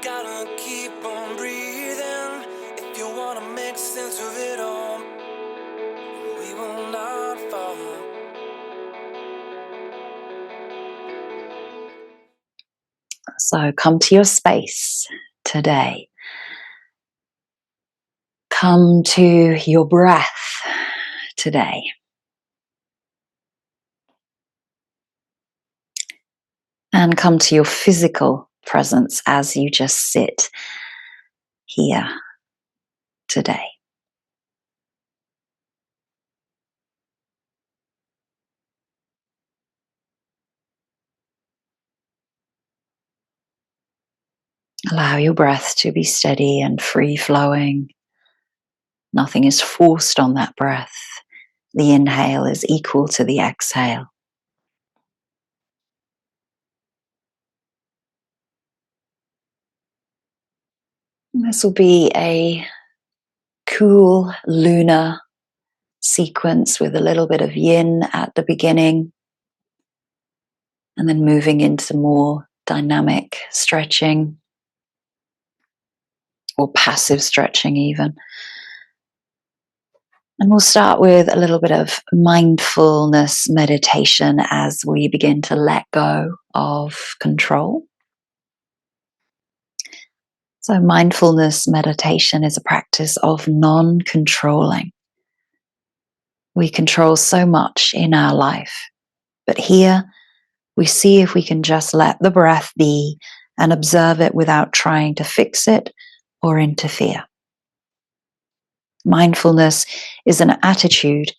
Gotta keep on breathing if you wanna make sense of it all. We will not fall. So come to your space today. Come to your breath today. And come to your physical presence as you just sit here today. Allow your breath to be steady and free flowing. Nothing is forced on that breath. The inhale is equal to the exhale. This will be a cool lunar sequence with a little bit of yin at the beginning, and then moving into more dynamic stretching or passive stretching even. And we'll start with a little bit of mindfulness meditation as we begin to let go of control. So mindfulness meditation is a practice of non-controlling. We control so much in our life, but here we see if we can just let the breath be and observe it without trying to fix it or interfere. Mindfulness is an attitude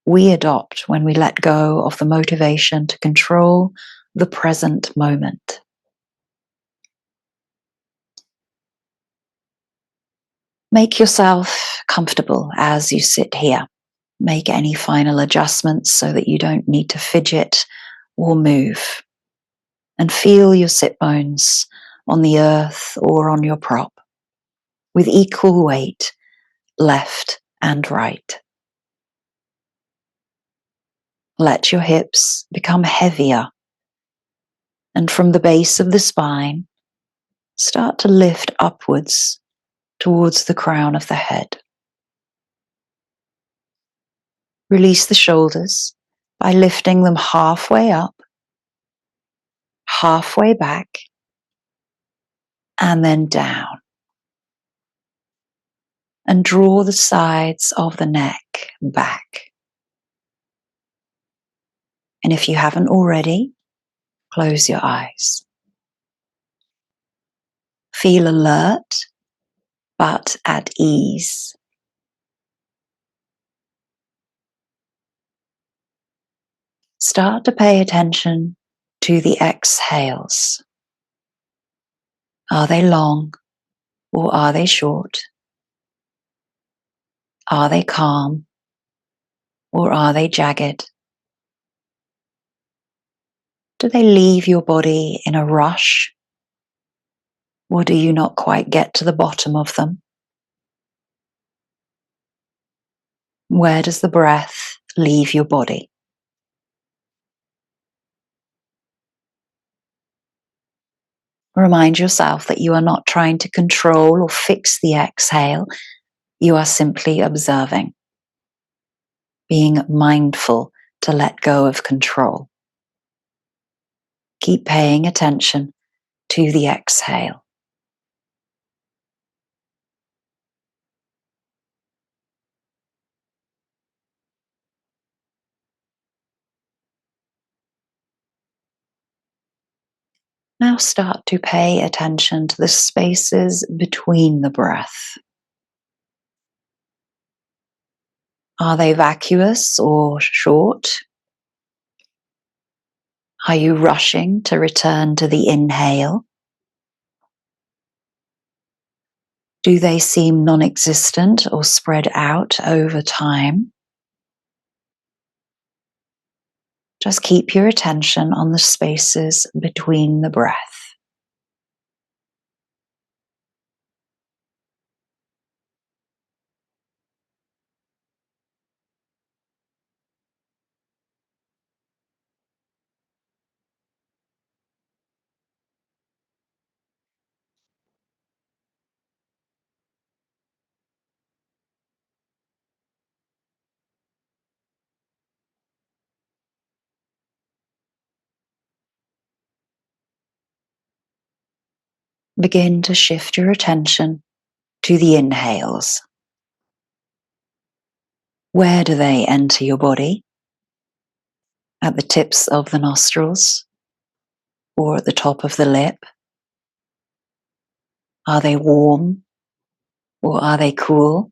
we adopt when we let go of the motivation to control the present moment. Make yourself comfortable as you sit here. Make any final adjustments so that you don't need to fidget or move. And feel your sit bones on the earth or on your prop with equal weight, left and right. Let your hips become heavier, and from the base of the spine, start to lift upwards towards the crown of the head. Release the shoulders by lifting them halfway up, halfway back, and then down. And draw the sides of the neck back. And if you haven't already, close your eyes. Feel alert, but at ease. Start to pay attention to the exhales. Are they long or are they short? Are they calm or are they jagged? Do they leave your body in a rush, or do you not quite get to the bottom of them? Where does the breath leave your body? Remind yourself that you are not trying to control or fix the exhale. You are simply observing, being mindful to let go of control. Keep paying attention to the exhale. Now start to pay attention to the spaces between the breath. Are they vacuous or short? Are you rushing to return to the inhale? Do they seem non-existent or spread out over time? Just keep your attention on the spaces between the breath. begin to shift your attention to the inhales. Where do they enter your body? At the tips of the nostrils or at the top of the lip? Are they warm or are they cool?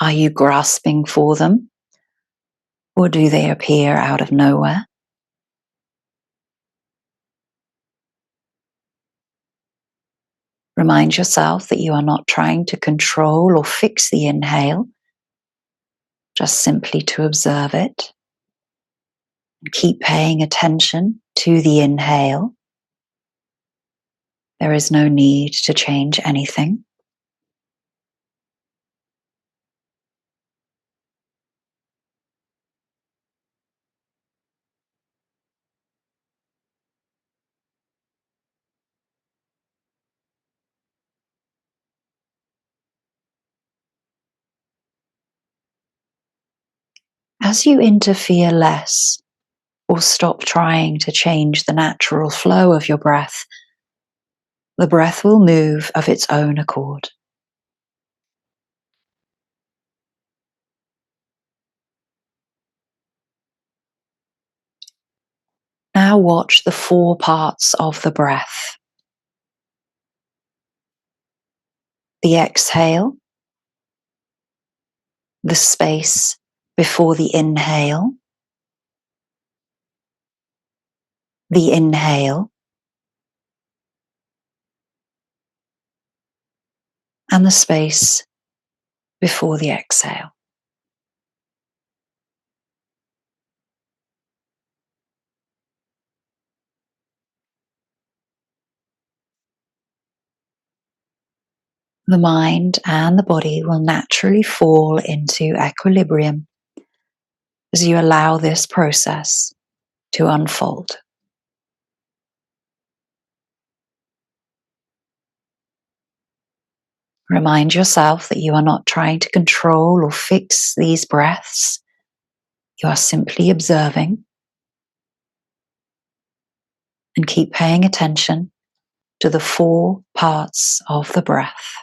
Are you grasping for them or do they appear out of nowhere? Remind yourself that you are not trying to control or fix the inhale, just simply to observe it. And keep paying attention to the inhale. There is no need to change anything. As you interfere less or stop trying to change the natural flow of your breath, the breath will move of its own accord. Now watch the 4 parts of the breath. The exhale, the space before the inhale, the inhale, and the space before the exhale. The mind and the body will naturally fall into equilibrium as you allow this process to unfold. Remind yourself that you are not trying to control or fix these breaths. You are simply observing, and keep paying attention to the 4 parts of the breath.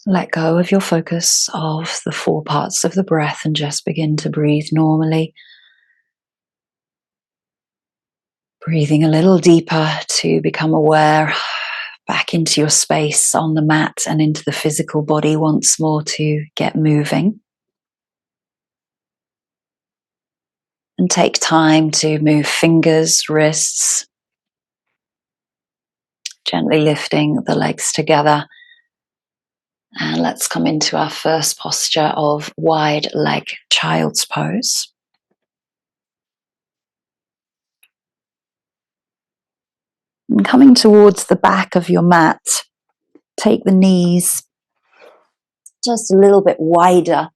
Let go of your focus of the 4 parts of the breath and just begin to breathe normally. Breathing a little deeper to become aware back into your space on the mat and into the physical body once more to get moving. And take time to move fingers, wrists, gently lifting the legs together. And let's come into our first posture of wide leg child's pose. And coming towards the back of your mat, take the knees just a little bit wider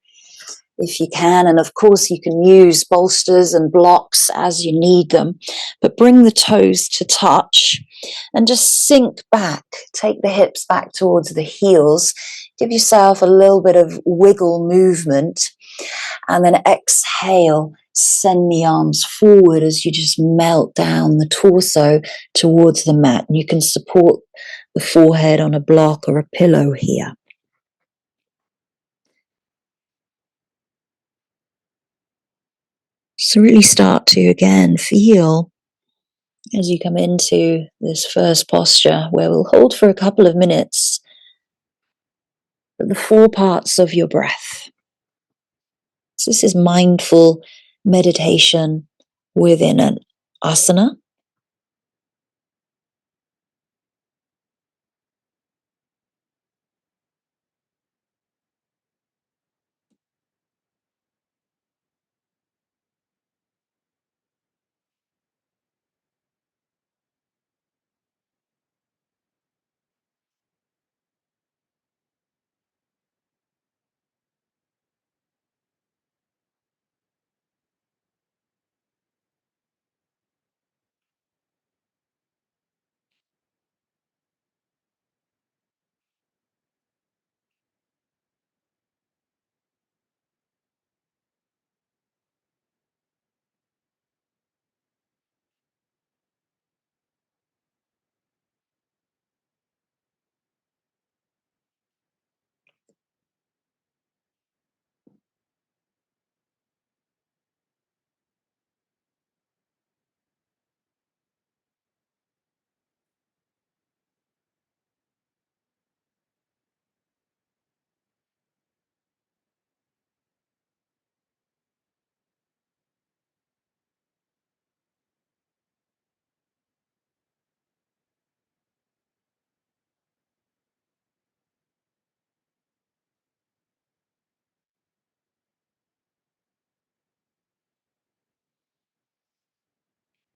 if you can. And of course you can use bolsters and blocks as you need them, but bring the toes to touch and just sink back. Take the hips back towards the heels. Give yourself a little bit of wiggle movement, and then exhale. Send the arms forward as you just melt down the torso towards the mat. And you can support the forehead on a block or a pillow here. So really start to, again, feel as you come into this first posture where we'll hold for a couple of minutes. But the four parts of your breath. So this is mindful meditation within an asana.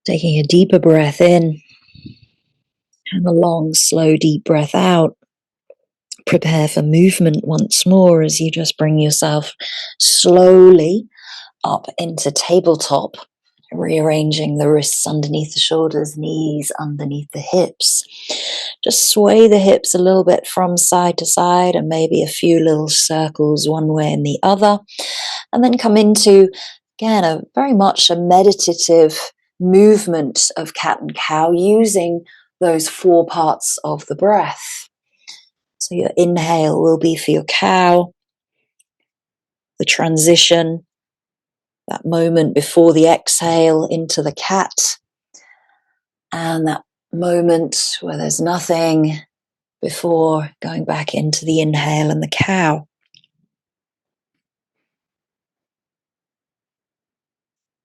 Taking a deeper breath in and a long, slow, deep breath out. Prepare for movement once more as you just bring yourself slowly up into tabletop, rearranging the wrists underneath the shoulders, knees underneath the hips. Just sway the hips a little bit from side to side and maybe a few little circles one way and the other. And then come into, again, a very much a meditative movement of cat and cow using those four parts of the breath. So your inhale will be for your cow, the transition, that moment before the exhale into the cat, and that moment where there's nothing before going back into the inhale and the cow.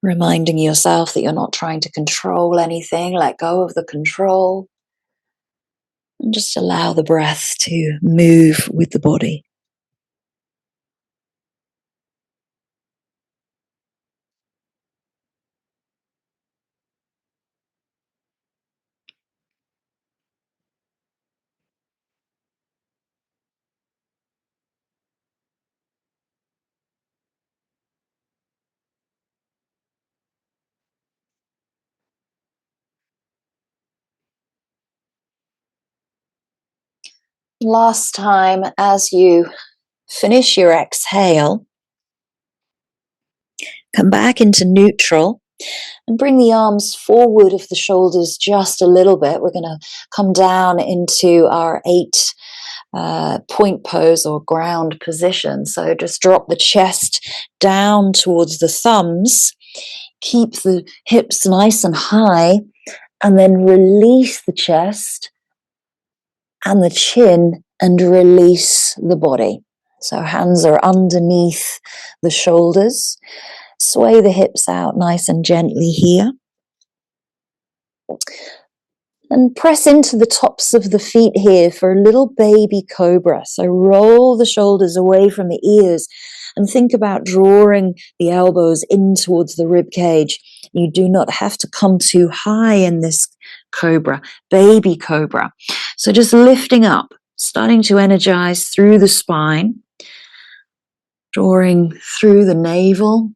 Reminding yourself that you're not trying to control anything, let go of the control, and just allow the breath to move with the body. Last time, as you finish your exhale, come back into neutral and bring the arms forward of the shoulders just a little bit. We're going to come down into our 8 point pose or ground position. So just drop the chest down towards the thumbs, keep the hips nice and high, and then release the chest and the chin and release the body. So hands are underneath the shoulders. Sway the hips out nice and gently here. And press into the tops of the feet here for a little baby cobra. So roll the shoulders away from the ears and think about drawing the elbows in towards the rib cage. You do not have to come too high in this cobra, baby cobra. So just lifting up, starting to energize through the spine, drawing through the navel.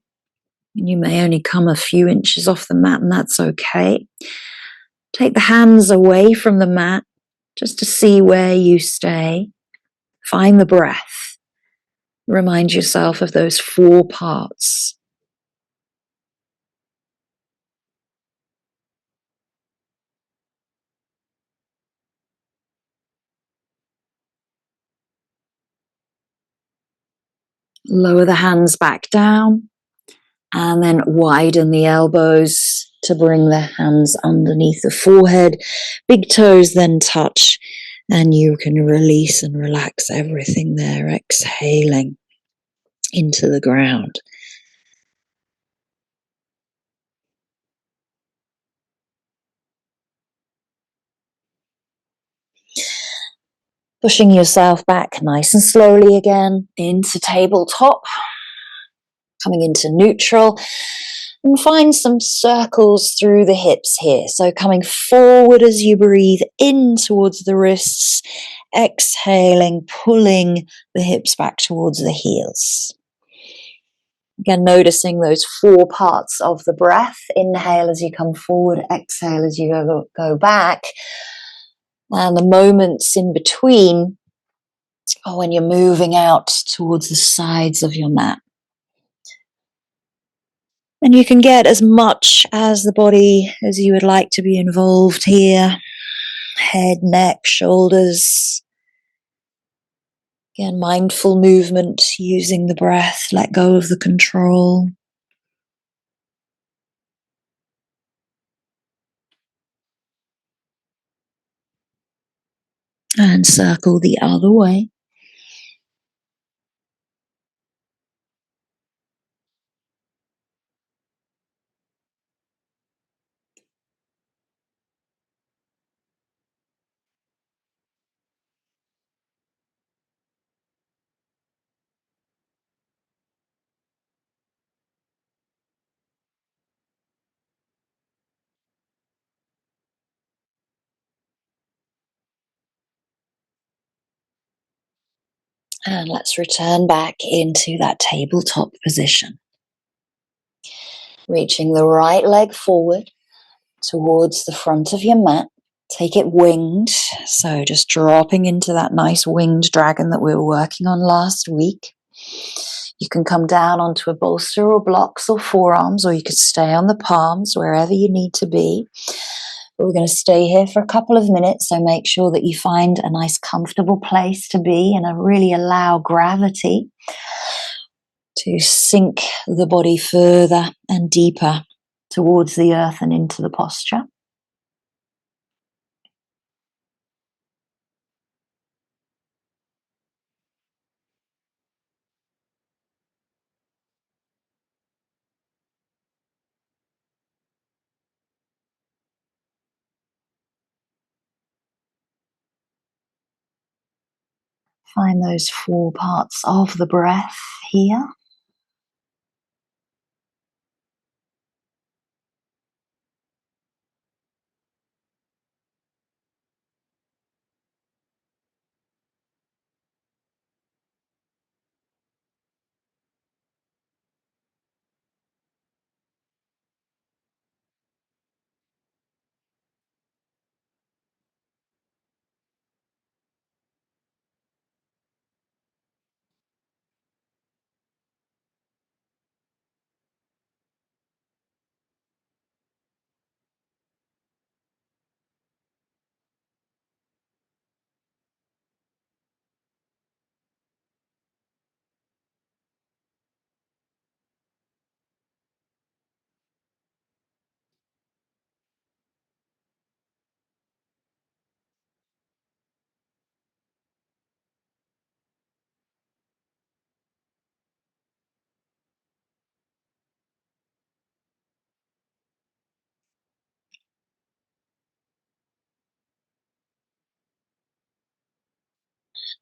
You may only come a few inches off the mat, and that's okay. Take the hands away from the mat just to see where you stay. Find the breath. Remind yourself of those 4 parts. Lower the hands back down and then widen the elbows to bring the hands underneath the forehead. Big toes then touch And you can release and relax everything there, exhaling into the ground. Pushing yourself back nice and slowly again into tabletop, coming into neutral, and find some circles through the hips here. So coming forward as you breathe in towards the wrists, exhaling, pulling the hips back towards the heels. Again, noticing those 4 parts of the breath. Inhale as you come forward, exhale as you go back. And the moments in between are when you're moving out towards the sides of your mat. And you can get as much as the body as you would like to be involved here. Head, neck, shoulders. Again, mindful movement, using the breath, let go of the control. And circle the other way. And let's return back into that tabletop position. Reaching the right leg forward towards the front of your mat. Take it winged. So just dropping into that nice winged dragon that we were working on last week. You can come down onto a bolster or blocks or forearms, or you could stay on the palms, wherever you need to be. But we're going to stay here for a couple of minutes, so make sure that you find a nice comfortable place to be and really allow gravity to sink the body further and deeper towards the earth and into the posture. Find those 4 parts of the breath here.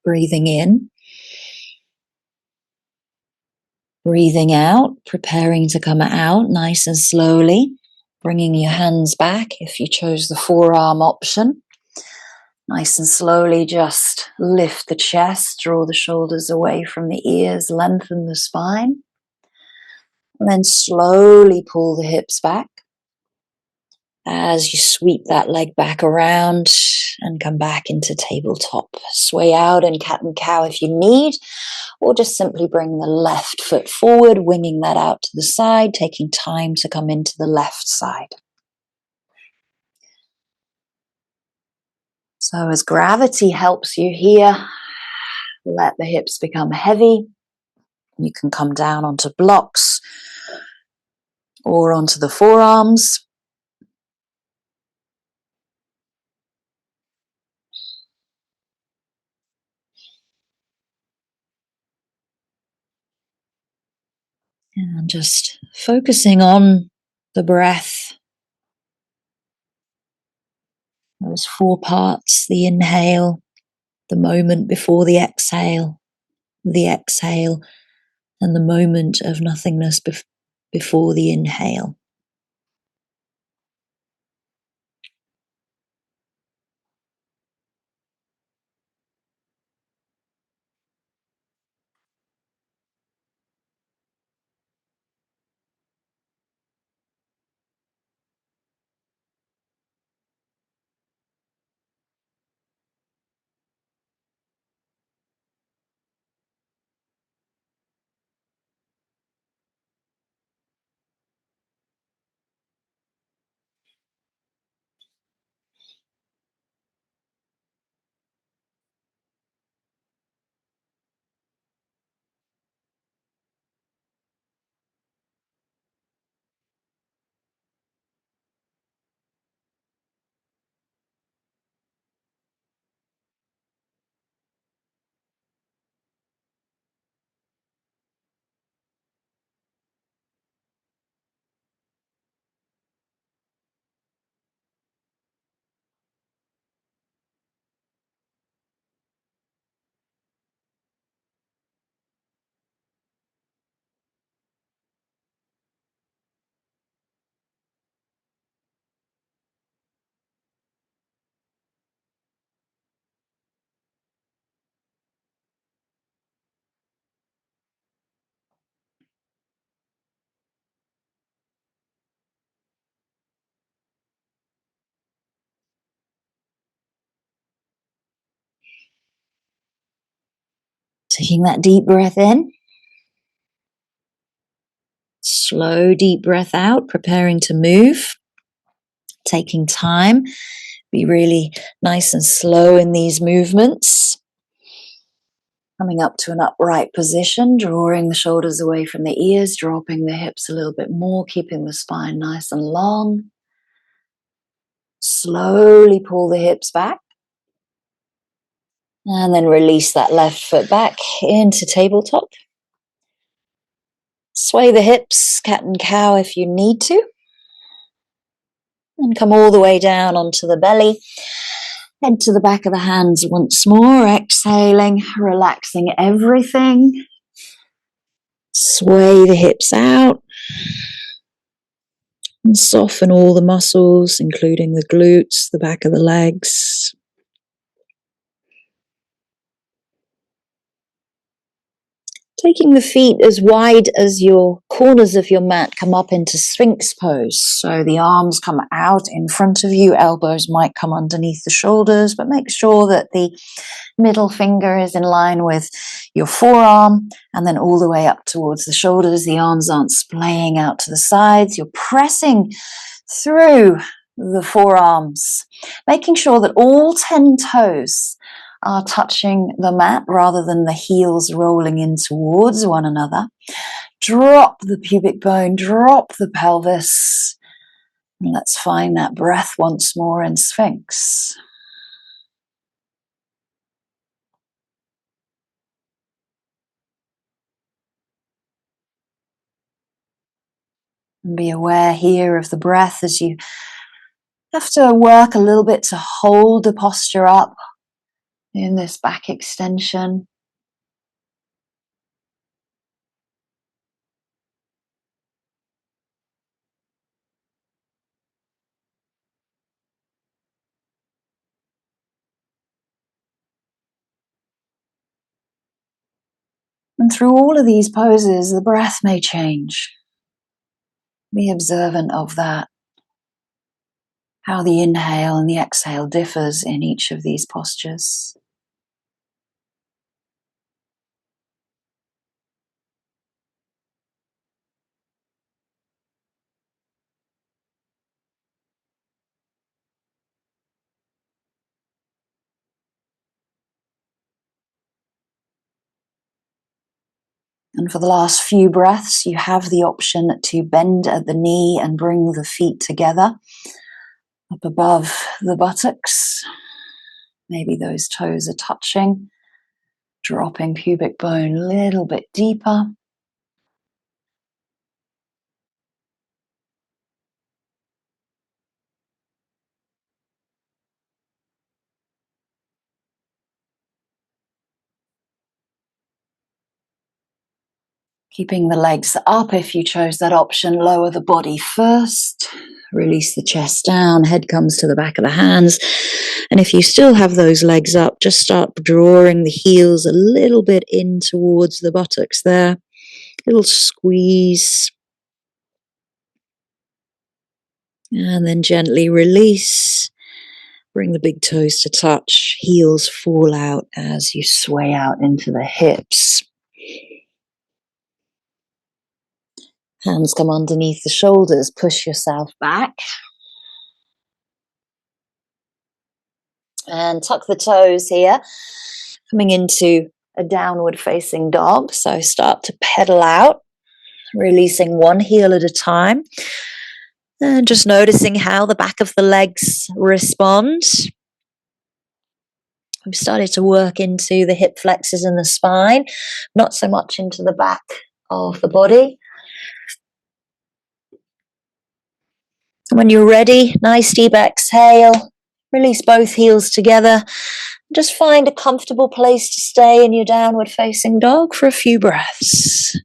Breathing in, breathing out, preparing to come out nice and slowly, bringing your hands back if you chose the forearm option. Nice and slowly just lift the chest, draw the shoulders away from the ears, lengthen the spine, and then slowly pull the hips back as you sweep that leg back around and come back into tabletop. Sway out in cat and cow if you need, or just simply bring the left foot forward, winging that out to the side, taking time to come into the left side. So as gravity helps you here, let the hips become heavy. You can come down onto blocks or onto the forearms. And just focusing on the breath, those 4 parts, the inhale, the moment before the exhale, and the moment of nothingness before the inhale. Taking that deep breath in, slow deep breath out, preparing to move, taking time. Be really nice and slow in these movements. Coming up to an upright position, drawing the shoulders away from the ears, dropping the hips a little bit more, keeping the spine nice and long. Slowly pull the hips back. And then release that left foot back into tabletop. Sway the hips, cat and cow if you need to. And come all the way down onto the belly. Head to the back of the hands once more, exhaling, relaxing everything. Sway the hips out. And soften all the muscles, including the glutes, the back of the legs. Taking the feet as wide as your corners of your mat, come up into Sphinx pose. So the arms come out in front of you, elbows might come underneath the shoulders, but make sure that the middle finger is in line with your forearm and then all the way up towards the shoulders. The arms aren't splaying out to the sides. You're pressing through the forearms, making sure that all 10 toes are touching the mat rather than the heels rolling in towards one another. Drop the pubic bone, drop the pelvis. And let's find that breath once more in Sphinx. And be aware here of the breath as you have to work a little bit to hold the posture up in this back extension. And through all of these poses, the breath may change. Be observant of that, how the inhale and the exhale differs in each of these postures. And for the last few breaths, you have the option to bend at the knee and bring the feet together up above the buttocks. Maybe those toes are touching, dropping pubic bone a little bit deeper. Keeping the legs up if you chose that option. Lower the body first. Release the chest down. Head comes to the back of the hands. And if you still have those legs up, just start drawing the heels a little bit in towards the buttocks there. Little squeeze. And then gently release. Bring the big toes to touch. Heels fall out as you sway out into the hips. Hands come underneath the shoulders. Push yourself back. And tuck the toes here. Coming into a downward facing dog. So start to pedal out. Releasing one heel at a time. And just noticing how the back of the legs respond. We've started to work into the hip flexors and the spine, not so much into the back of the body. When you're ready, nice deep exhale. Release both heels together. Just find a comfortable place to stay in your downward facing dog for a few breaths.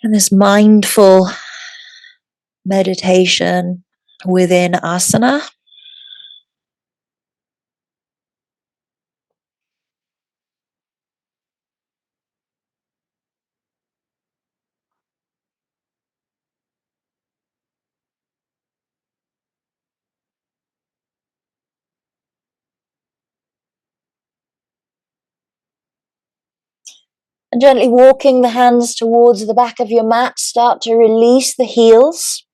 And this mindful meditation within asana. And gently walking the hands towards the back of your mat, start to release the heels.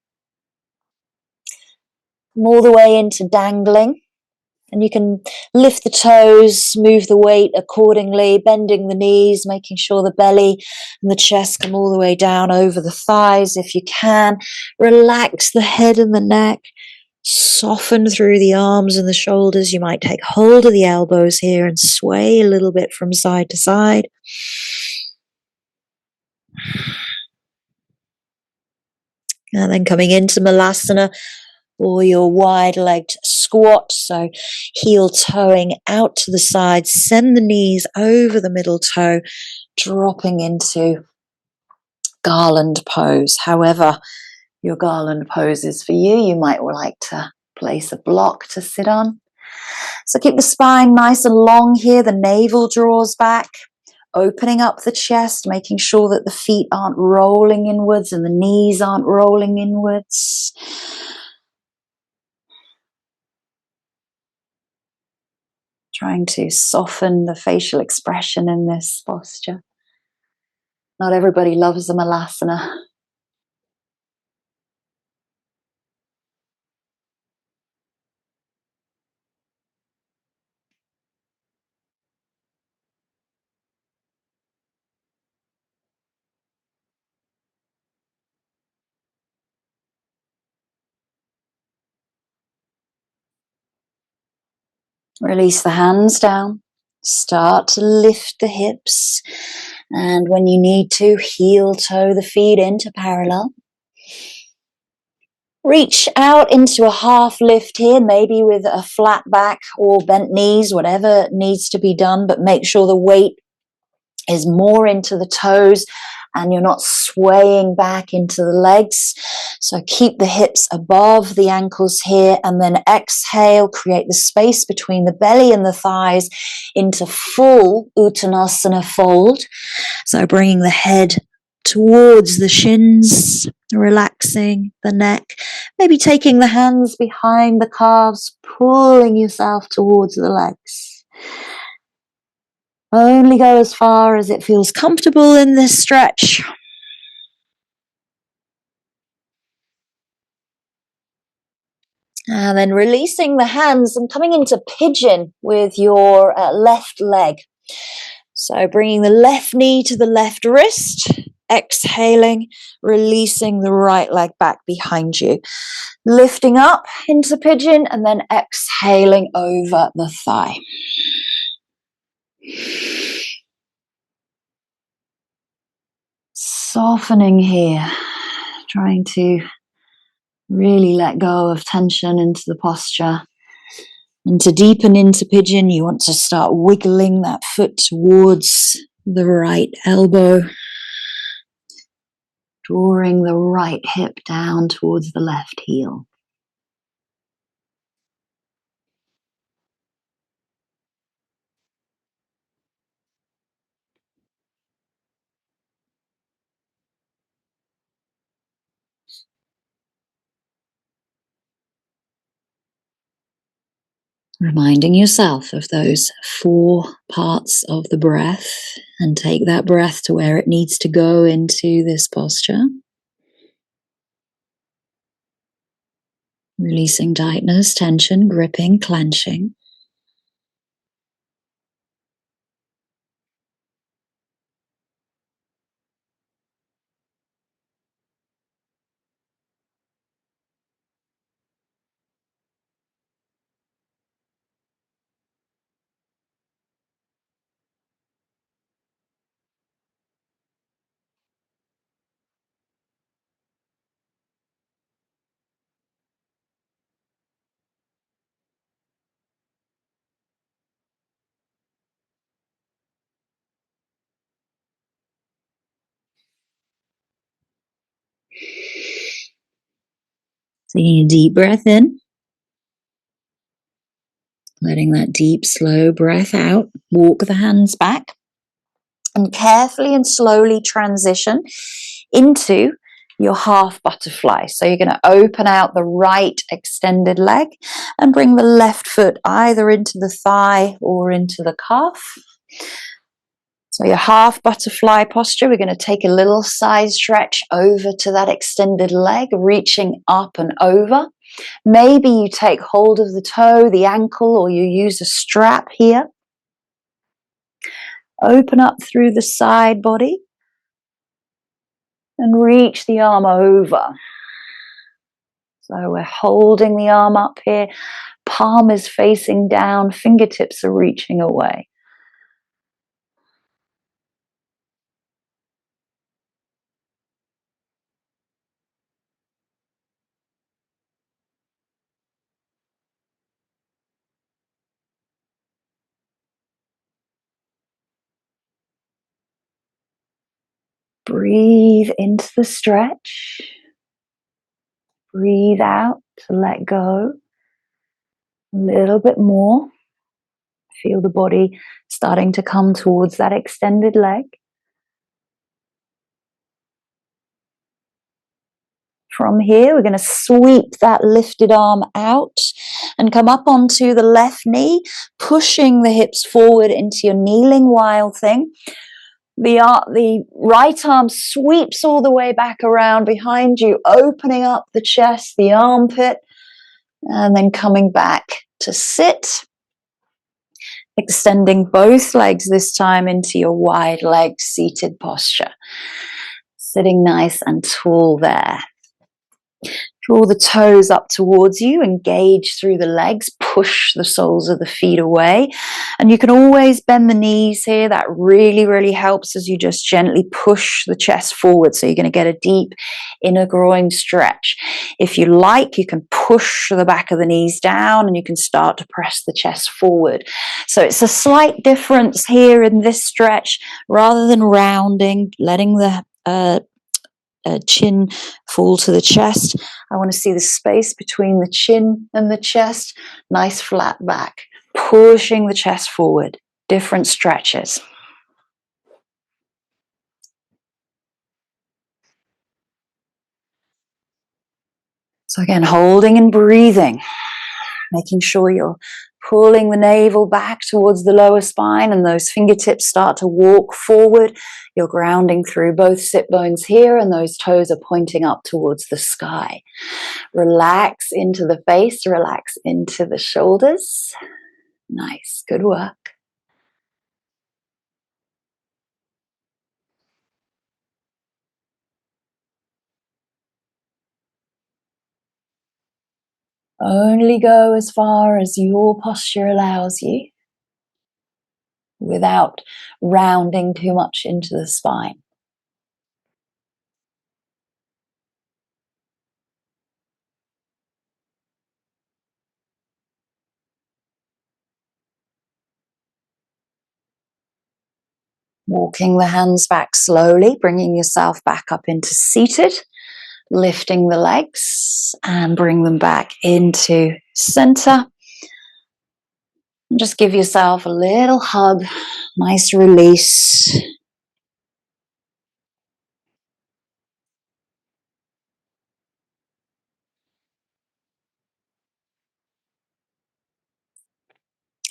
Come all the way into dangling. And you can lift the toes, move the weight accordingly, bending the knees, making sure the belly and the chest come all the way down over the thighs if you can. Relax the head and the neck. Soften through the arms and the shoulders. You might take hold of the elbows here and sway a little bit from side to side. And then coming into Malasana, or your wide-legged squat, so heel toeing out to the side, send the knees over the middle toe, dropping into garland pose. However your garland pose is for you, you might like to place a block to sit on. So keep the spine nice and long here, the navel draws back, opening up the chest, making sure that the feet aren't rolling inwards and the knees aren't rolling inwards. Trying to soften the facial expression in this posture. Not everybody loves the Malasana. Release the hands down. Start to lift the hips. And when you need to, heel toe the feet into parallel. Reach out into a half lift here, maybe with a flat back or bent knees, whatever needs to be done, but make sure the weight is more into the toes and you're not swaying back into the legs. So keep the hips above the ankles here, and then exhale, create the space between the belly and the thighs into full Uttanasana fold. So bringing the head towards the shins, relaxing the neck, maybe taking the hands behind the calves, pulling yourself towards the legs. Only go as far as it feels comfortable in this stretch. And then releasing the hands and coming into pigeon with your left leg. So bringing the left knee to the left wrist, exhaling, releasing the right leg back behind you. Lifting up into pigeon and then exhaling over the thigh. Softening here, trying to really let go of tension into the posture. And to deepen into pigeon, you want to start wiggling that foot towards the right elbow, drawing the right hip down towards the left heel. Reminding yourself of those 4 parts of the breath, and take that breath to where it needs to go into this posture. Releasing tightness, tension, gripping, clenching. Taking a deep breath in, letting that deep, slow breath out. Walk the hands back and carefully and slowly transition into your half butterfly. So you're going to open out the right extended leg and bring the left foot either into the thigh or into the calf. So your half butterfly posture, we're going to take a little side stretch over to that extended leg, reaching up and over. Maybe you take hold of the toe, the ankle, or you use a strap here. Open up through the side body and reach the arm over. So we're holding the arm up here, palm is facing down, fingertips are reaching away. Breathe into the stretch. Breathe out to let go. A little bit more. Feel the body starting to come towards that extended leg. From here, we're going to sweep that lifted arm out and come up onto the left knee, pushing the hips forward into your kneeling wild thing. The right arm sweeps all the way back around behind you, opening up the chest, the armpit, and then coming back to sit. Extending both legs this time into your wide leg seated posture. Sitting nice and tall there. Draw the toes up towards you, engage through the legs, push the soles of the feet away. And you can always bend the knees here. That really, really helps as you just gently push the chest forward. So you're going to get a deep inner groin stretch. If you like, you can push the back of the knees down and you can start to press the chest forward. So it's a slight difference here in this stretch. Rather than rounding, letting the chin fall to the chest, I want to see the space between the chin and the chest. Nice flat back, pushing the chest forward. Different stretches. So again, holding and breathing, making sure you're pulling the navel back towards the lower spine and those fingertips start to walk forward. You're grounding through both sit bones here and those toes are pointing up towards the sky. Relax into the face, relax into the shoulders. Nice, good work. Only go as far as your posture allows you without rounding too much into the spine. Walking the hands back slowly, bringing yourself back up into seated, lifting the legs and bring them back into center. And just give yourself a little hug, nice release.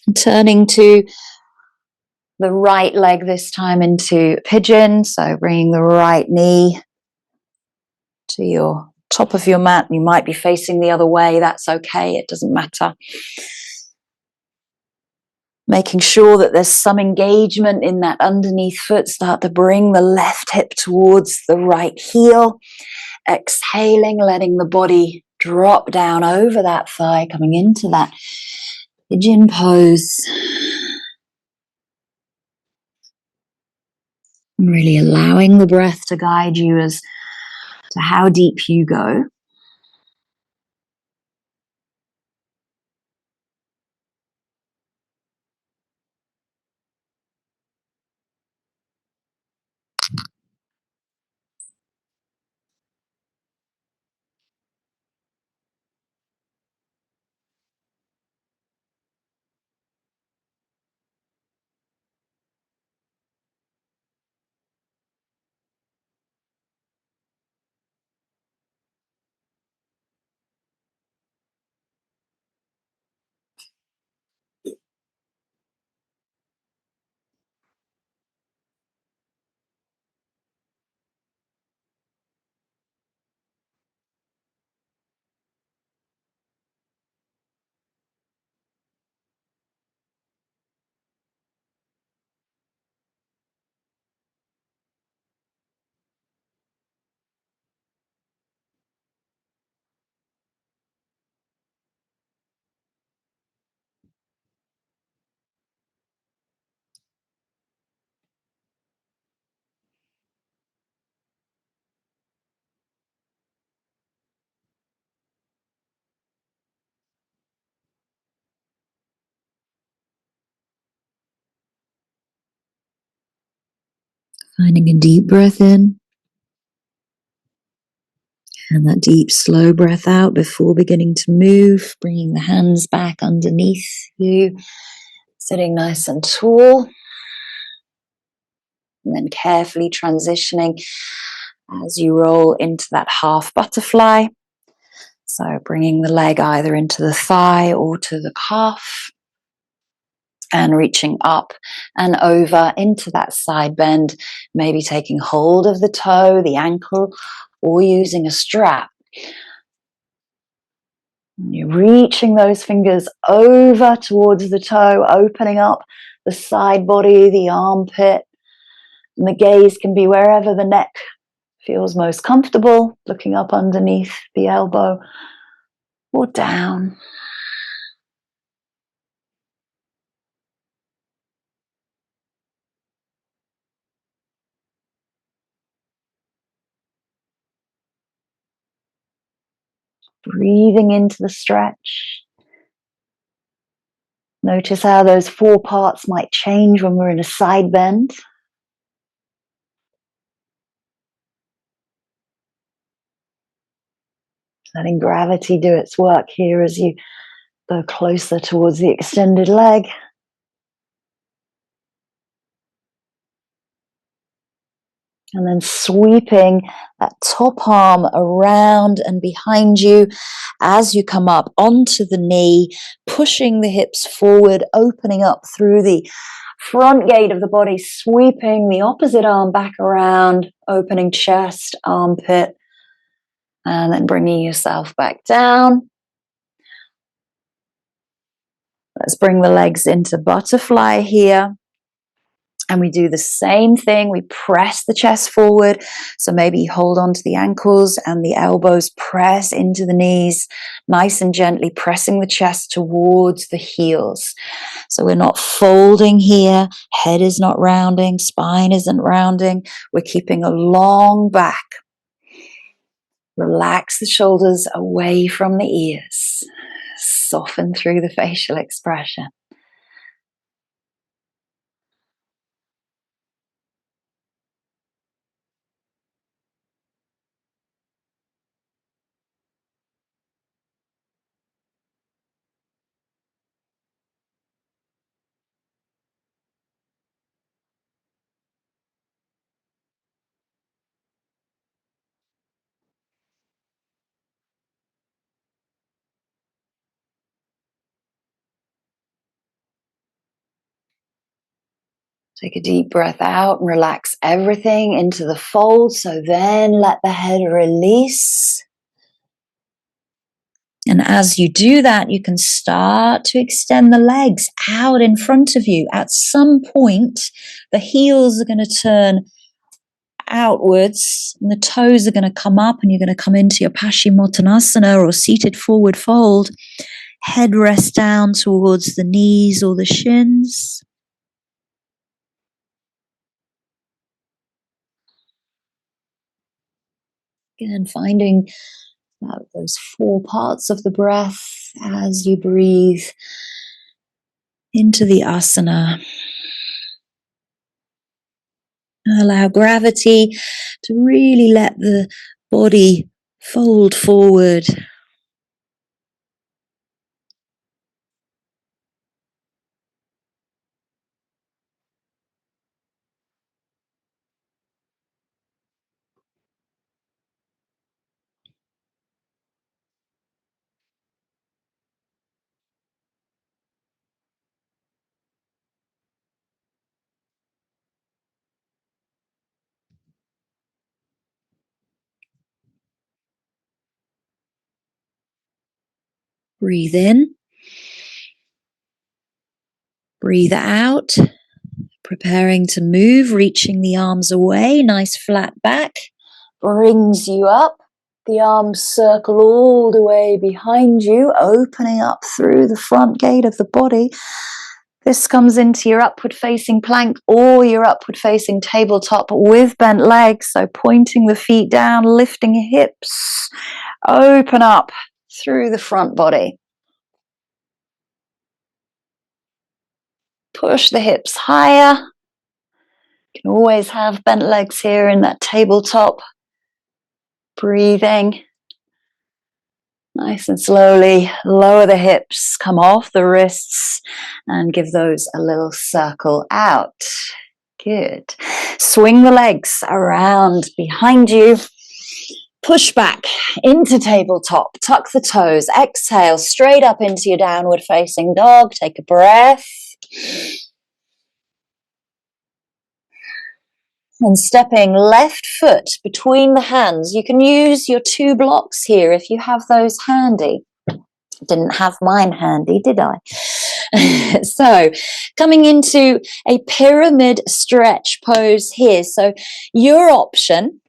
And turning to the right leg this time into pigeon. So bringing the right knee to your top of your mat. You might be facing the other way. That's okay. It doesn't matter. Making sure that there's some engagement in that underneath foot. Start to bring the left hip towards the right heel. Exhaling, letting the body drop down over that thigh, coming into that pigeon pose. Really allowing the breath to guide you as to how deep you go. Finding a deep breath in and that deep, slow breath out before beginning to move, bringing the hands back underneath you, sitting nice and tall, and then carefully transitioning as you roll into that half butterfly. So bringing the leg either into the thigh or to the calf, and reaching up and over into that side bend, maybe taking hold of the toe, the ankle, or using a strap. And you're reaching those fingers over towards the toe, opening up the side body, the armpit, and the gaze can be wherever the neck feels most comfortable, looking up underneath the elbow or down. Breathing into the stretch. Notice how those four parts might change when we're in a side bend. Letting gravity do its work here as you go closer towards the extended leg. And then sweeping that top arm around and behind you as you come up onto the knee, pushing the hips forward, opening up through the front gate of the body, sweeping the opposite arm back around, opening chest, armpit, and then bringing yourself back down. Let's bring the legs into butterfly here. And we do the same thing. We press the chest forward. So maybe you hold on to the ankles and the elbows, press into the knees, nice and gently pressing the chest towards the heels. So we're not folding here. Head is not rounding. Spine isn't rounding. We're keeping a long back. Relax the shoulders away from the ears. Soften through the facial expression. Take a deep breath out and relax everything into the fold. So then let the head release. And as you do that, you can start to extend the legs out in front of you. At some point, the heels are going to turn outwards and the toes are going to come up, and you're going to come into your Paschimottanasana or seated forward fold. Head rests down towards the knees or the shins. Again, finding those 4 parts of the breath as you breathe into the asana. And allow gravity to really let the body fold forward. Breathe in. Breathe out. Preparing to move, reaching the arms away. Nice flat back. Brings you up. The arms circle all the way behind you, opening up through the front gate of the body. This comes into your upward facing plank or your upward facing tabletop with bent legs. So pointing the feet down, lifting your hips, open up through the front body. Push the hips higher. You can always have bent legs here in that tabletop. Breathing. Nice and slowly lower the hips, come off the wrists, and give those a little circle out. Good. Swing the legs around behind you. Push back into tabletop. Tuck the toes. Exhale straight up into your downward facing dog. Take a breath. And stepping left foot between the hands. You can use your 2 blocks here if you have those handy. Didn't have mine handy, did I? So coming into a pyramid stretch pose here. So your option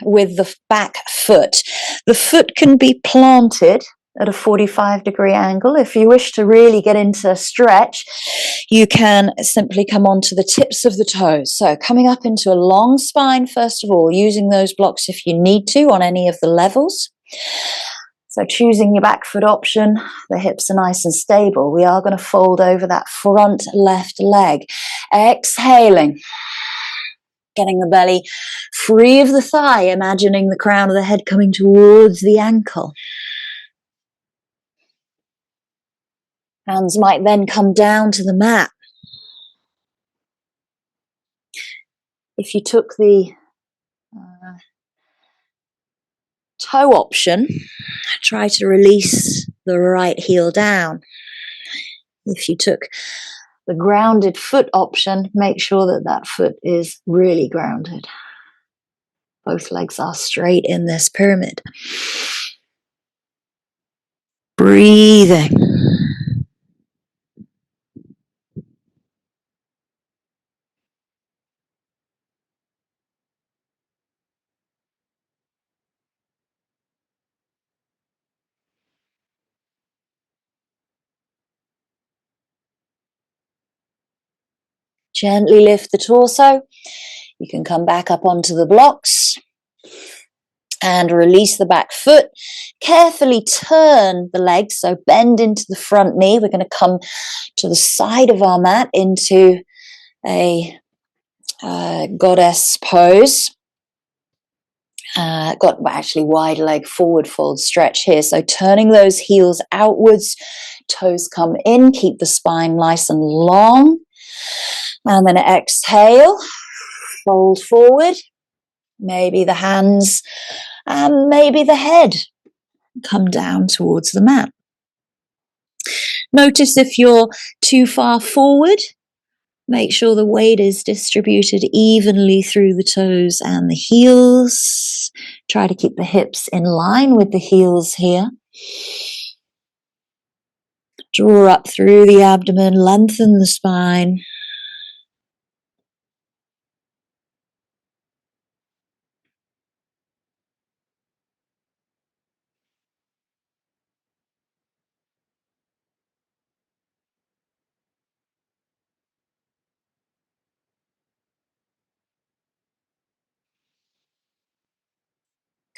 with the back foot. The foot can be planted at a 45-degree angle. If you wish to really get into a stretch, you can simply come onto the tips of the toes. So coming up into a long spine, first of all, using those blocks if you need to on any of the levels. So choosing your back foot option, the hips are nice and stable. We are going to fold over that front left leg. Exhaling. Getting the belly free of the thigh, imagining the crown of the head coming towards the ankle. Hands might then come down to the mat. If you took the toe option, try to release the right heel down. If you took the grounded foot option, make sure that that foot is really grounded. Both legs are straight in this pyramid. Breathing. Gently lift the torso. You can come back up onto the blocks and release the back foot. Carefully turn the legs, so bend into the front knee. We're going to come to the side of our mat into a goddess pose. Got actually wide leg forward fold stretch here. So turning those heels outwards, toes come in, keep the spine nice and long. And then exhale, fold forward. Maybe the hands and maybe the head come down towards the mat. Notice if you're too far forward, Make sure the weight is distributed evenly through the toes and the heels. Try to keep the hips in line with the heels here. Draw up through the abdomen, lengthen the spine.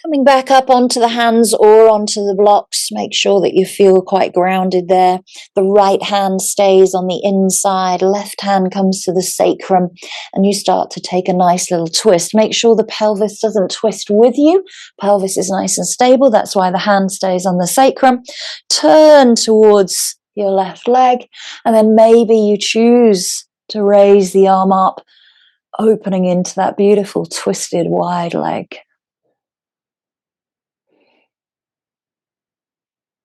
Coming back up onto the hands or onto the blocks, make sure that you feel quite grounded there. The right hand stays on the inside, left hand comes to the sacrum, and you start to take a nice little twist. Make sure the pelvis doesn't twist with you. Pelvis is nice and stable, that's why the hand stays on the sacrum. Turn towards your left leg, and then maybe you choose to raise the arm up, opening into that beautiful twisted wide leg.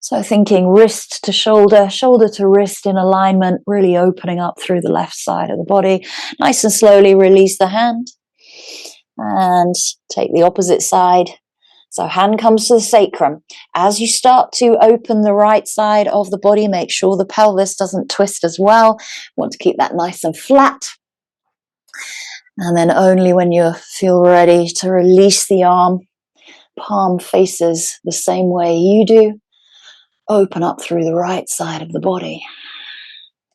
So thinking wrist to shoulder, shoulder to wrist in alignment, really opening up through the left side of the body. Nice and slowly release the hand and take the opposite side. So hand comes to the sacrum. As you start to open the right side of the body, make sure the pelvis doesn't twist as well. Want to keep that nice and flat. And then only when you feel ready to release the arm, palm faces the same way you do. Open up through the right side of the body.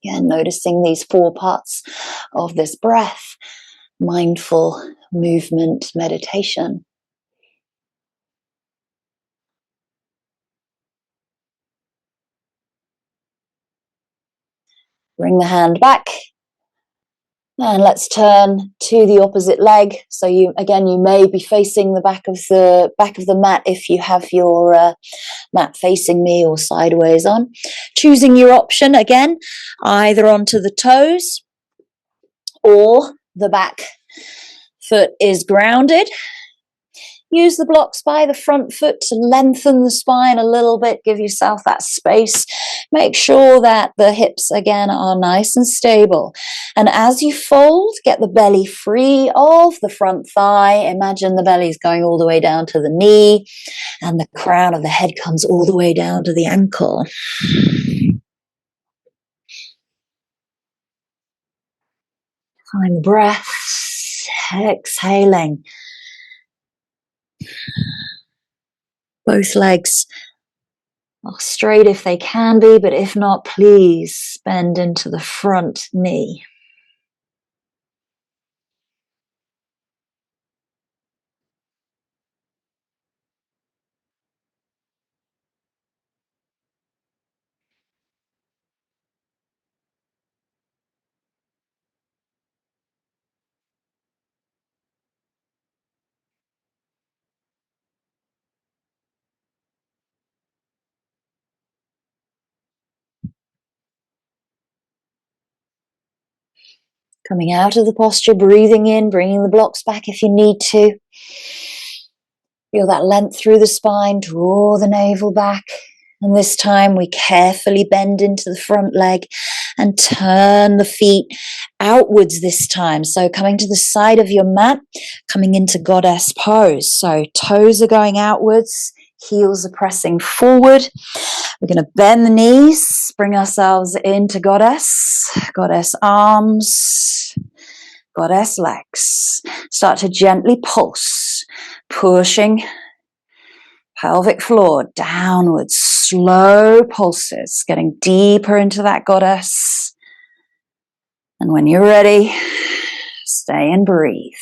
Again, noticing these 4 parts of this breath, mindful movement, meditation. Bring the hand back. And let's turn to the opposite leg. So you may be facing the back of the mat if you have your mat facing me or sideways on. Choosing your option again, either onto the toes or the back foot is grounded. Use the blocks by the front foot to lengthen the spine a little bit. Give yourself that space. Make sure that the hips, again, are nice and stable. And as you fold, get the belly free of the front thigh. Imagine the belly is going all the way down to the knee, and the crown of the head comes all the way down to the ankle. Find the breath. Exhaling. Both legs are straight if they can be, but if not, please bend into the front knee. Coming out of the posture, breathing in, bringing the blocks back if you need to. Feel that length through the spine, draw the navel back. And this time we carefully bend into the front leg and turn the feet outwards this time. So coming to the side of your mat, coming into goddess pose. So toes are going outwards, heels are pressing forward. We're going to bend the knees, bring ourselves into goddess arms, goddess legs. Start to gently pulse, pushing pelvic floor downwards, slow pulses, getting deeper into that goddess. And when you're ready, stay and breathe.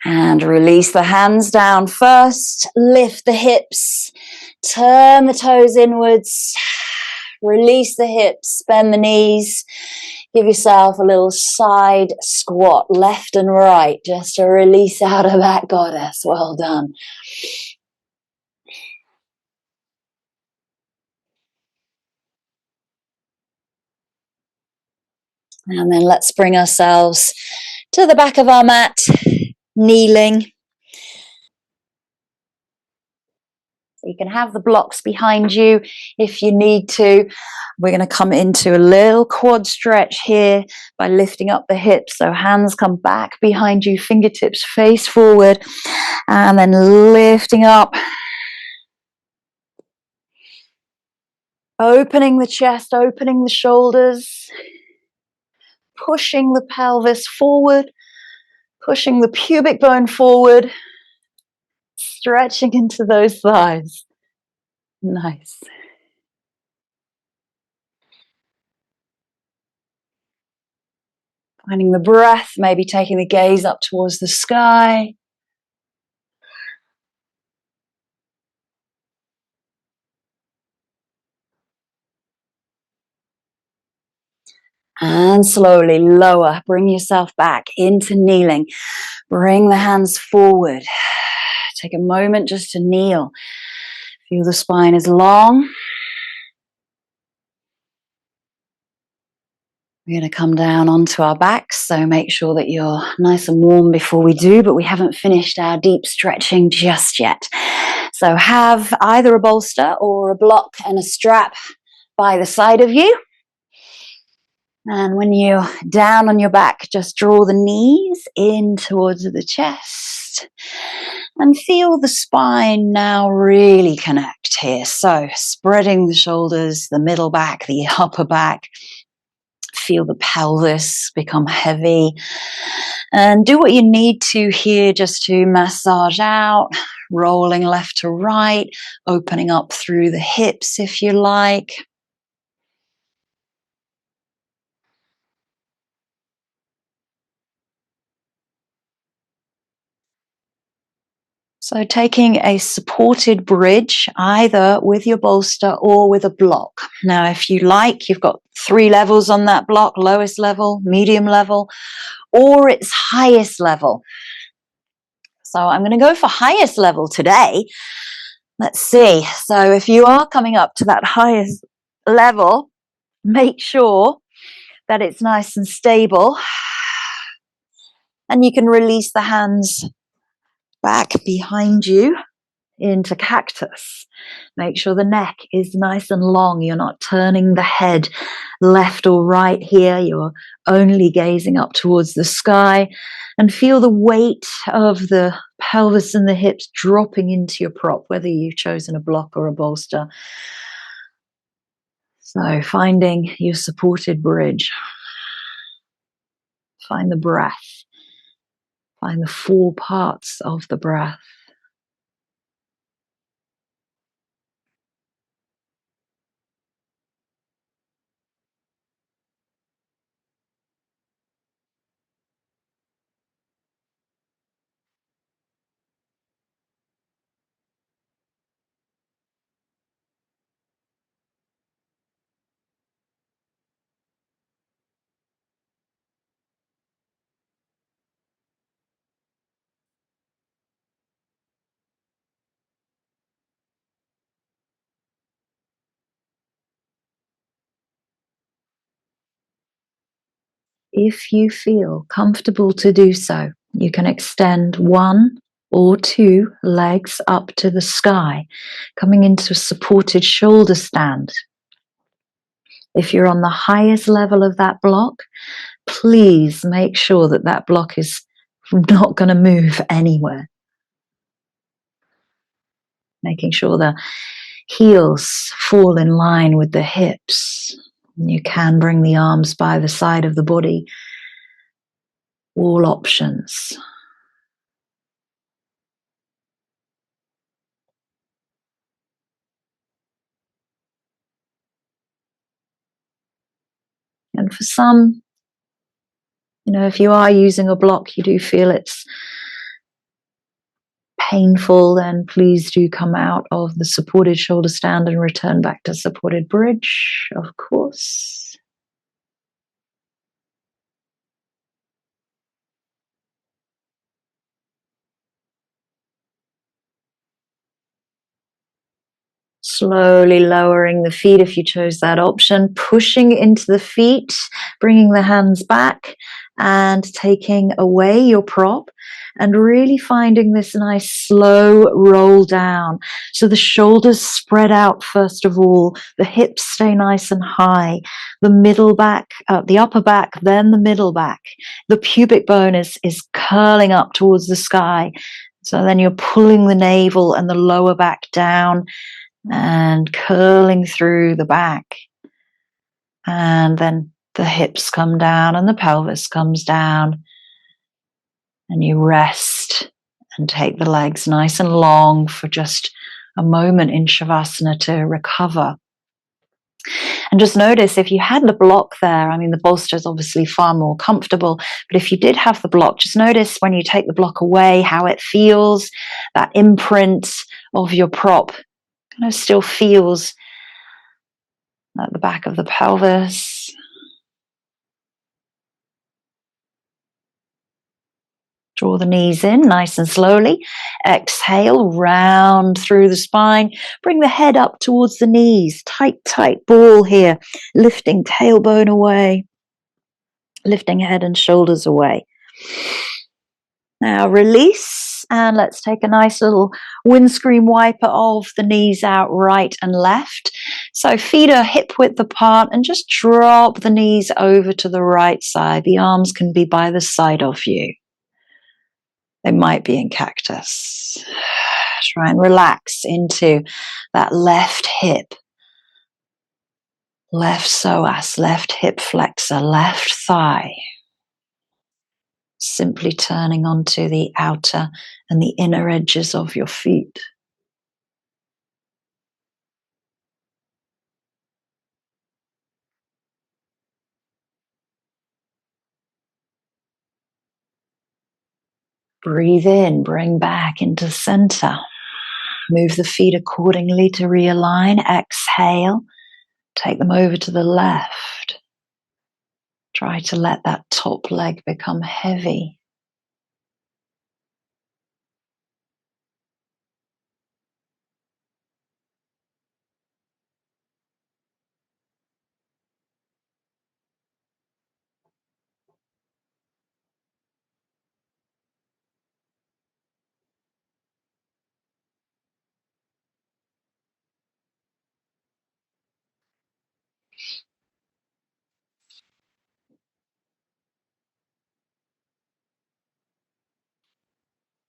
And release the hands down first. Lift the hips. Turn the toes inwards. Release the hips. Bend the knees. Give yourself a little side squat, left and right, just to release out of that goddess. Well done. And then let's bring ourselves to the back of our mat, kneeling. So you can have the blocks behind you if you need to. We're going to come into a little quad stretch here by lifting up the hips. So hands come back behind you, fingertips face forward, and then lifting up. Opening the chest, opening the shoulders, pushing the pelvis forward, pushing the pubic bone forward, stretching into those thighs. Nice. Finding the breath, maybe taking the gaze up towards the sky. And slowly lower, bring yourself back into kneeling. Bring the hands forward. Take a moment just to kneel. Feel the spine is long. We're going to come down onto our backs, so make sure that you're nice and warm before we do, but we haven't finished our deep stretching just yet. So have either a bolster or a block and a strap by the side of you. And when you're down on your back, just draw the knees in towards the chest and feel the spine now really connect here. So spreading the shoulders, the middle back, the upper back. Feel the pelvis become heavy. And do what you need to here just to massage out, rolling left to right, opening up through the hips if you like. So taking a supported bridge, either with your bolster or with a block. Now, if you like, you've got 3 levels on that block, lowest level, medium level, or its highest level. So I'm going to go for highest level today. Let's see. So if you are coming up to that highest level, make sure that it's nice and stable. And you can release the hands back behind you into cactus. Make sure the neck is nice and long. You're not turning the head left or right here. You're only gazing up towards the sky, and feel the weight of the pelvis and the hips dropping into your prop, whether you've chosen a block or a bolster. So finding your supported bridge. Find the breath. Find the 4 parts of the breath. If you feel comfortable to do so, you can extend 1 or 2 legs up to the sky, coming into a supported shoulder stand. If you're on the highest level of that block, please make sure that that block is not going to move anywhere. Making sure the heels fall in line with the hips. You can bring the arms by the side of the body. All options. And for some, if you are using a block, you do feel it's painful, then please do come out of the supported shoulder stand and return back to supported bridge, of course. Slowly lowering the feet if you chose that option, pushing into the feet, bringing the hands back and taking away your prop and really finding this nice slow roll down. So the shoulders spread out first of all, the hips stay nice and high, the middle back, the upper back, then the middle back. The pubic bone is curling up towards the sky. So then you're pulling the navel and the lower back down and curling through the back. And then the hips come down and the pelvis comes down. And you rest and take the legs nice and long for just a moment in Shavasana to recover. And just notice if you had the block there, I mean, the bolster is obviously far more comfortable, but if you did have the block, just notice when you take the block away, how it feels, that imprint of your prop kind of still feels at the back of the pelvis. Draw the knees in nice and slowly. Exhale, round through the spine. Bring the head up towards the knees. Tight, tight ball here. Lifting tailbone away. Lifting head and shoulders away. Now release, and let's take a nice little windscreen wiper of the knees out right and left. So feet are hip width apart and just drop the knees over to the right side. The arms can be by the side of you. They might be in cactus. Try and relax into that left hip, left psoas, left hip flexor, left thigh. Simply turning onto the outer and the inner edges of your feet. Breathe in, bring back into center. Move the feet accordingly to realign. Exhale, take them over to the left. Try to let that top leg become heavy.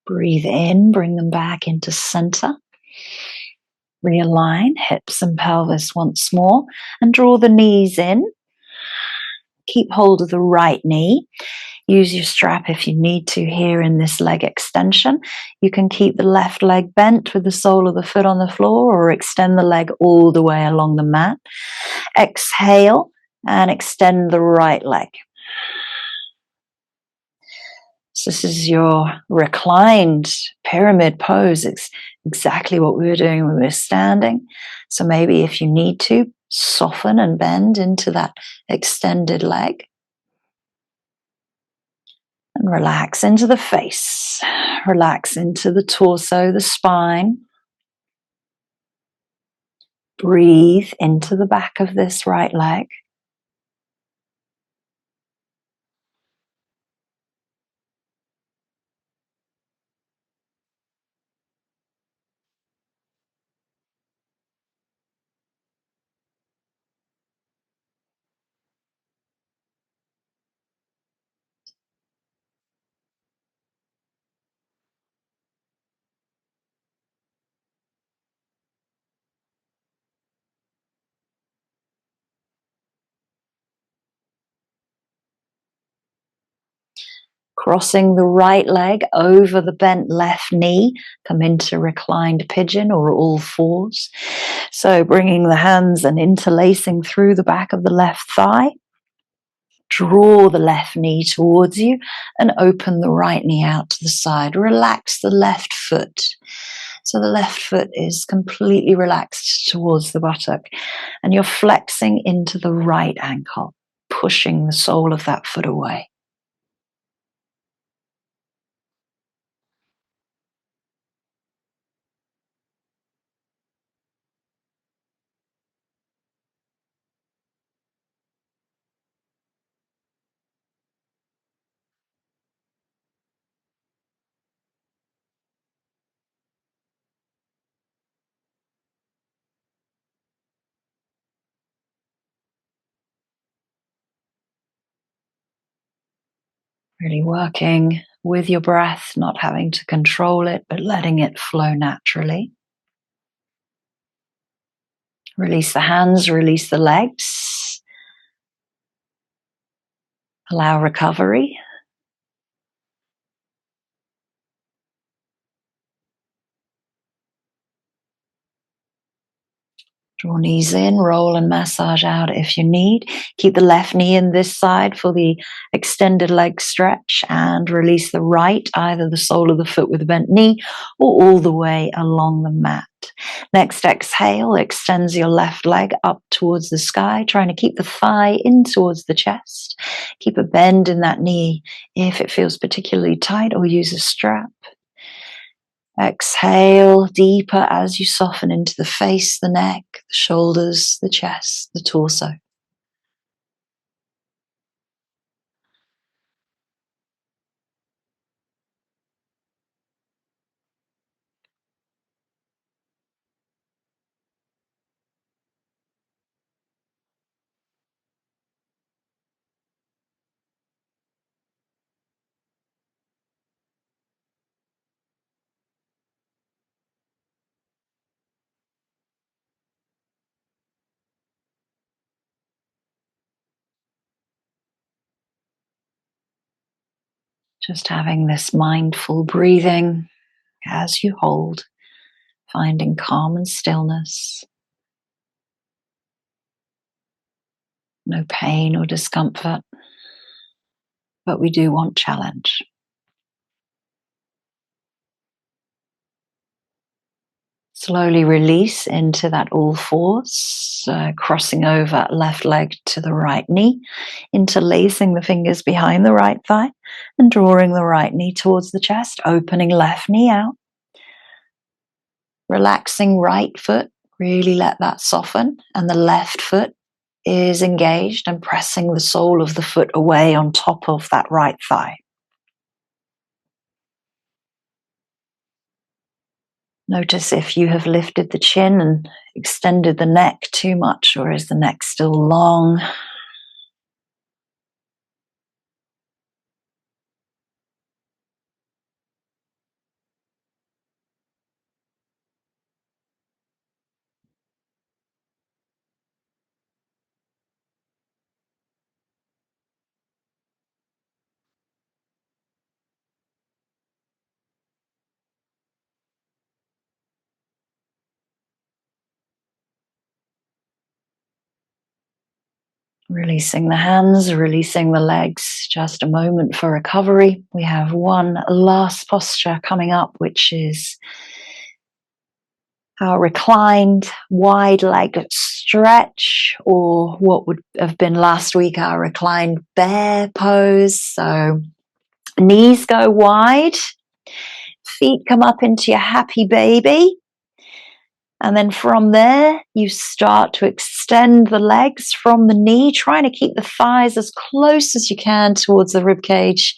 Breathe in, bring them back into center. Realign hips and pelvis once more and draw the knees in. Keep hold of the right knee. Use your strap if you need to here in this leg extension. You can keep the left leg bent with the sole of the foot on the floor or extend the leg all the way along the mat. Exhale and extend the right leg. So this is your reclined pyramid pose. It's exactly what we were doing when we were standing. So maybe if you need to, soften and bend into that extended leg. And relax into the face. Relax into the torso, the spine. Breathe into the back of this right leg. Crossing the right leg over the bent left knee, come into reclined pigeon or all fours. So bringing the hands and interlacing through the back of the left thigh. Draw the left knee towards you and open the right knee out to the side. Relax the left foot. So the left foot is completely relaxed towards the buttock and you're flexing into the right ankle, pushing the sole of that foot away. Really working with your breath, not having to control it, but letting it flow naturally. Release the hands, release the legs. Allow recovery. Draw knees in, roll and massage out if you need. Keep the left knee in this side for the extended leg stretch and release the right, either the sole of the foot with the bent knee or all the way along the mat. Next exhale, extends your left leg up towards the sky, trying to keep the thigh in towards the chest. Keep a bend in that knee if it feels particularly tight, or use a strap. Exhale deeper as you soften into the face, the neck, the shoulders, the chest, the torso. Just having this mindful breathing as you hold, finding calm and stillness. No pain or discomfort, but we do want challenge. Slowly release into that all fours, crossing over left leg to the right knee, interlacing the fingers behind the right thigh and drawing the right knee towards the chest, opening left knee out. Relaxing right foot, really let that soften, and the left foot is engaged and pressing the sole of the foot away on top of that right thigh. Notice if you have lifted the chin and extended the neck too much, or is the neck still long? Releasing the hands, releasing the legs, just a moment for recovery. We have one last posture coming up, which is our reclined wide leg stretch, or what would have been last week our reclined bear pose. So knees go wide, feet come up into your happy baby. And then from there, you start to extend the legs from the knee, trying to keep the thighs as close as you can towards the rib cage.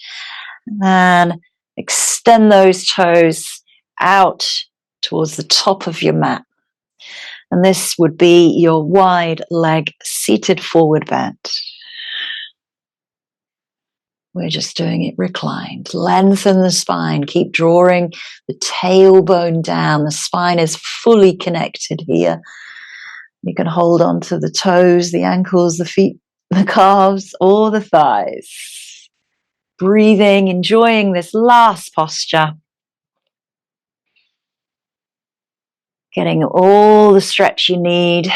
And extend those toes out towards the top of your mat. And this would be your wide leg seated forward bend. We're just doing it reclined. Lengthen the spine. Keep drawing the tailbone down. The spine is fully connected here. You can hold on to the toes, the ankles, the feet, the calves, or the thighs. Breathing, enjoying this last posture. Getting all the stretch you need.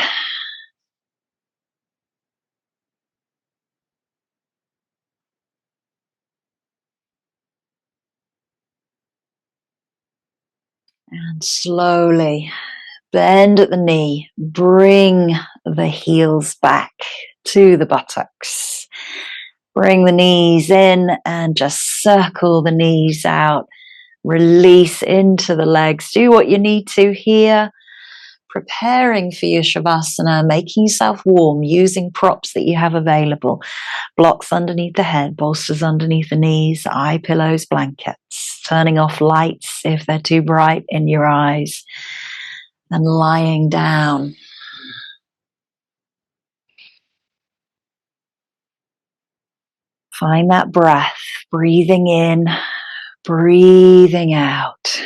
And slowly bend at the knee. Bring the heels back to the buttocks. Bring the knees in and just circle the knees out. Release into the legs. Do what you need to here. Preparing for your Shavasana, making yourself warm, using props that you have available. Blocks underneath the head, bolsters underneath the knees, eye pillows, blankets. Turning off lights if they're too bright in your eyes. And lying down. Find that breath, breathing in, breathing out.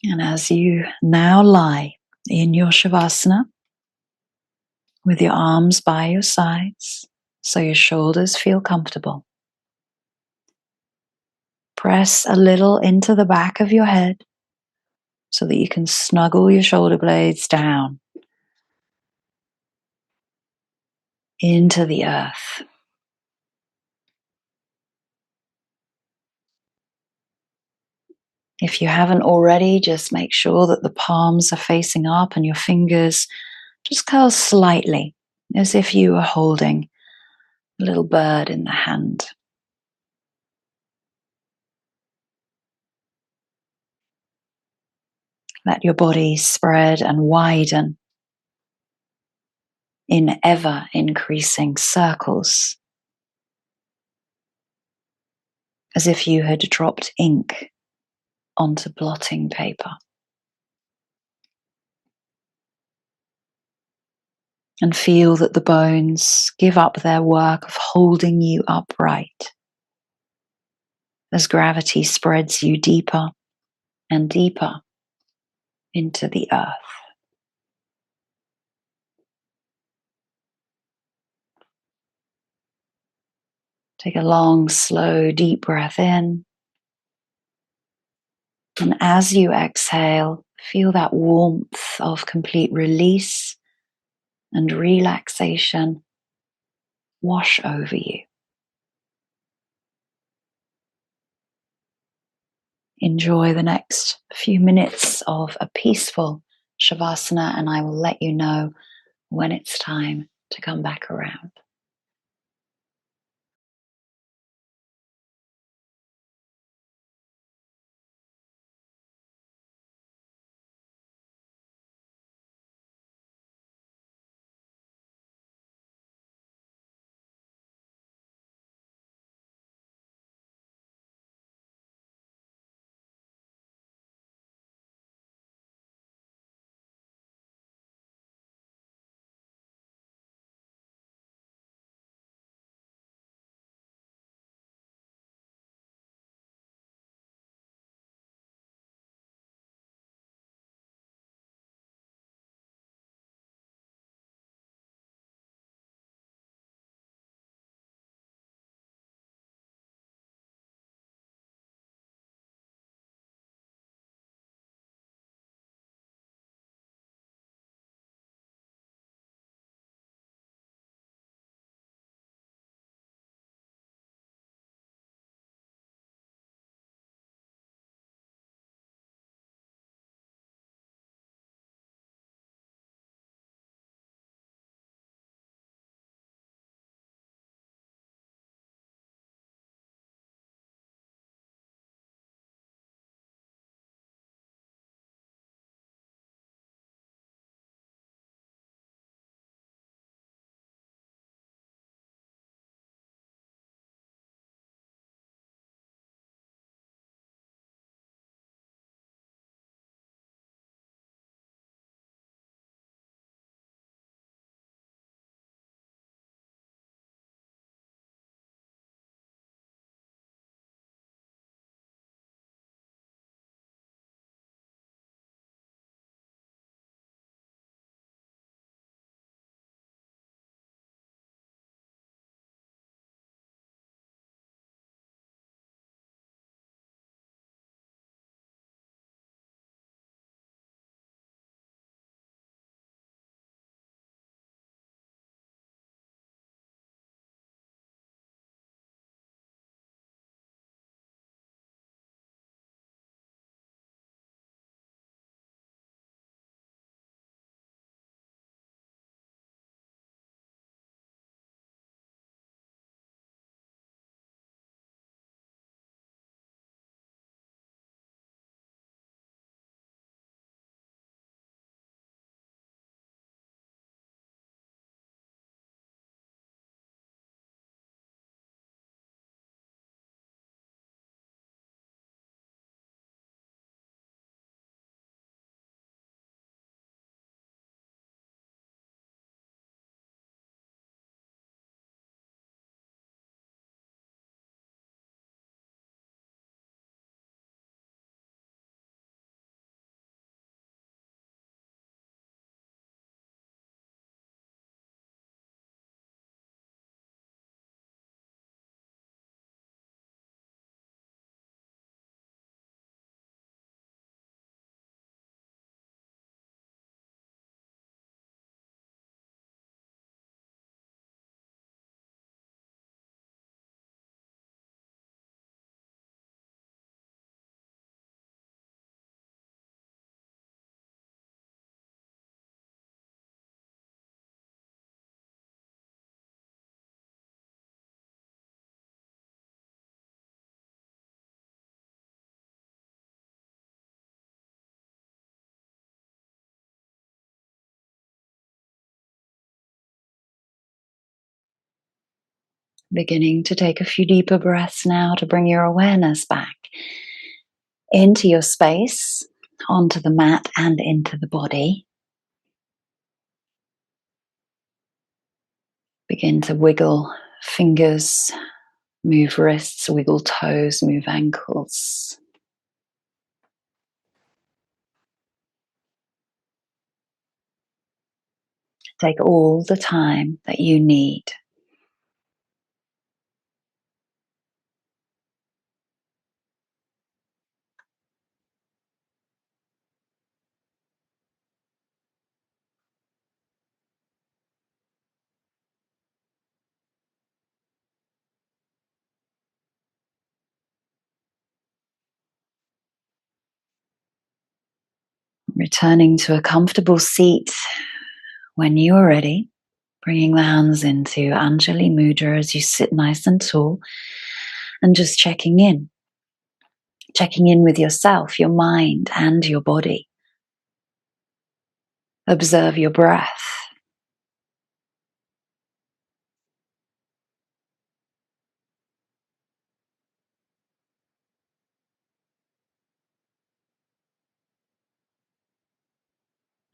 And as you now lie in your Shavasana with your arms by your sides, so your shoulders feel comfortable, press a little into the back of your head so that you can snuggle your shoulder blades down into the earth. If you haven't already, just make sure that the palms are facing up and your fingers just curl slightly as if you were holding a little bird in the hand. Let your body spread and widen in ever increasing circles, as if you had dropped ink onto blotting paper. And feel that the bones give up their work of holding you upright as gravity spreads you deeper and deeper into the earth. Take a long, slow, deep breath in. And as you exhale, feel that warmth of complete release and relaxation wash over you. Enjoy the next few minutes of a peaceful Shavasana, and I will let you know when it's time to come back around. Beginning to take a few deeper breaths now to bring your awareness back into your space, onto the mat and into the body. Begin to wiggle fingers, move wrists, wiggle toes, move ankles. Take all the time that you need. Returning to a comfortable seat when you are ready, bringing the hands into Anjali Mudra as you sit nice and tall, and just checking in with yourself, your mind, and your body. Observe your breath.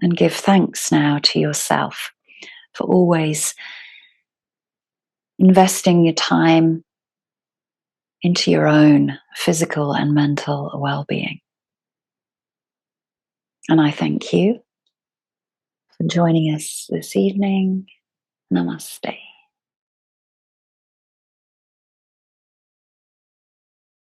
And give thanks now to yourself for always investing your time into your own physical and mental well-being. And I thank you for joining us this evening. Namaste.